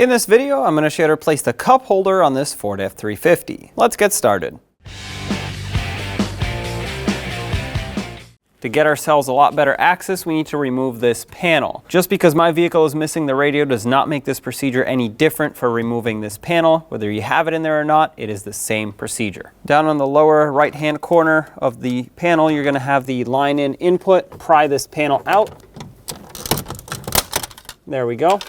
In this video, I'm going to show you how to place the cup holder on this Ford F-350. Let's get started. To get ourselves a lot better access, we need to remove this panel. Just because my vehicle is missing the radio does not make this procedure any different for removing this panel. Whether you have it in there or not, it is the same procedure. Down on the lower right-hand corner of the panel, you're going to have the line-in input. Pry this panel out. There we go.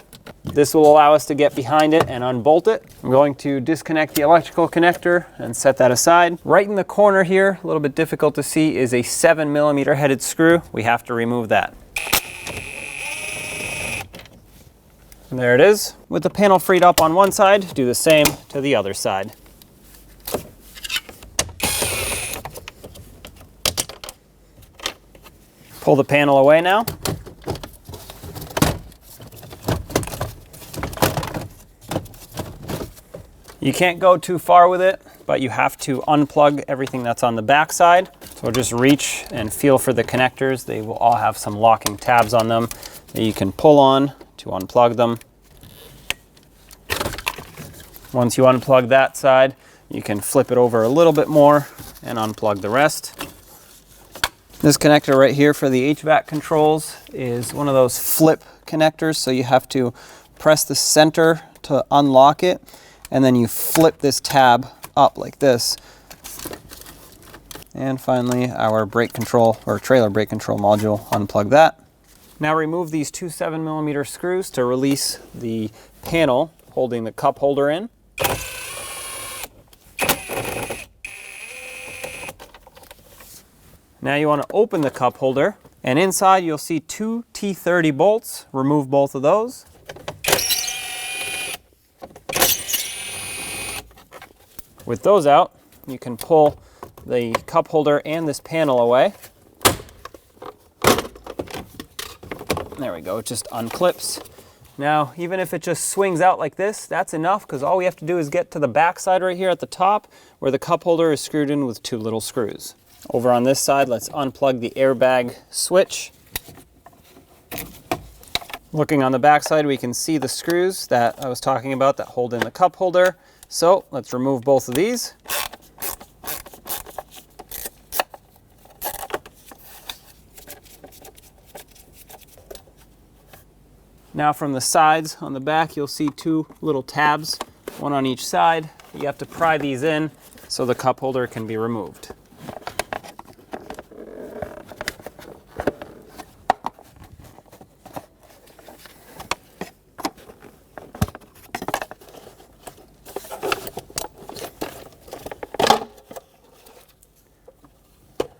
This will allow us to get behind it and unbolt it. I'm going to disconnect the electrical connector and set that aside. Right in the corner here, a little bit difficult to see, is a 7mm headed screw. We have to remove that. And there it is. With the panel freed up on one side, do the same to the other side. Pull the panel away now. You can't go too far with it, but you have to unplug everything that's on the back side. So just reach and feel for the connectors. They will all have some locking tabs on them that you can pull on to unplug them. Once you unplug that side, you can flip it over a little bit more and unplug the rest. This connector right here for the HVAC controls is one of those flip connectors. So you have to press the center to unlock it, and then you flip this tab up like this. And finally, our brake control or trailer brake control module, unplug that. Now remove these two 7mm screws to release the panel holding the cup holder in. Now you want to open the cup holder, and inside you'll see two T30 bolts. Remove both of those. With those out, you can pull the cup holder and this panel away. There we go, it just unclips. Now, even if it just swings out like this, that's enough, because all we have to do is get to the back side right here at the top, where the cup holder is screwed in with two little screws. Over on this side, let's unplug the airbag switch. Looking on the back side, we can see the screws that I was talking about that hold in the cup holder. So let's remove both of these. Now from the sides on the back, you'll see two little tabs, one on each side. You have to pry these in so the cup holder can be removed.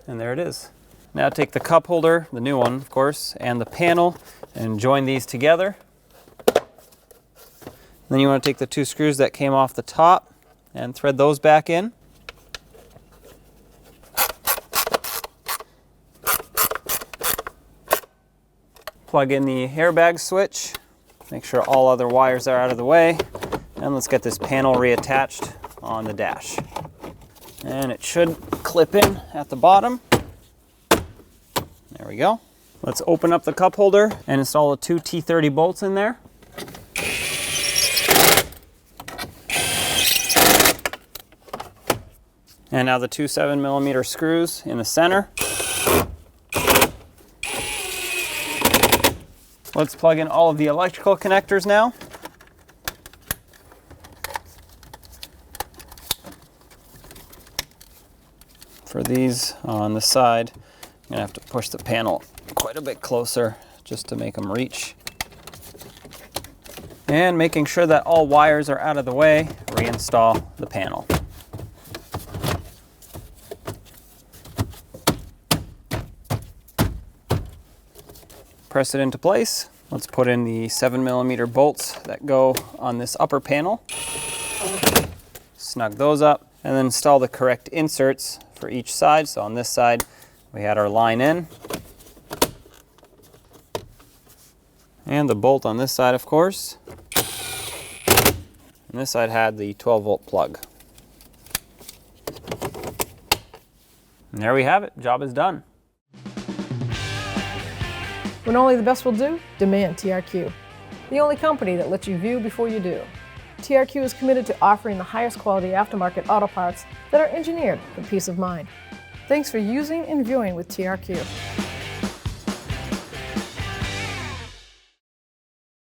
And there it is. Now take the cup holder, the new one of course, and the panel and join these together. Then you want to take the two screws that came off the top and thread those back in. Plug in the airbag switch. Make sure all other wires are out of the way. And let's get this panel reattached on the dash. And it should clip in at the bottom. There we go. Let's open up the cup holder and install the two T30 bolts in there. And now the two 7mm screws in the center. Let's plug in all of the electrical connectors now. For these on the side, I'm gonna have to push the panel quite a bit closer just to make them reach. And making sure that all wires are out of the way, reinstall the panel. Press it into place. Let's put in the 7mm bolts that go on this upper panel. Snug those up, and then install the correct inserts for each side. So on this side, we had our line in. And the bolt on this side, of course. And this side had the 12-volt plug. And there we have it. Job is done. When only the best will do, demand TRQ. the only company that lets you view before you do. TRQ is committed to offering the highest quality aftermarket auto parts that are engineered for peace of mind. Thanks for using and viewing with TRQ.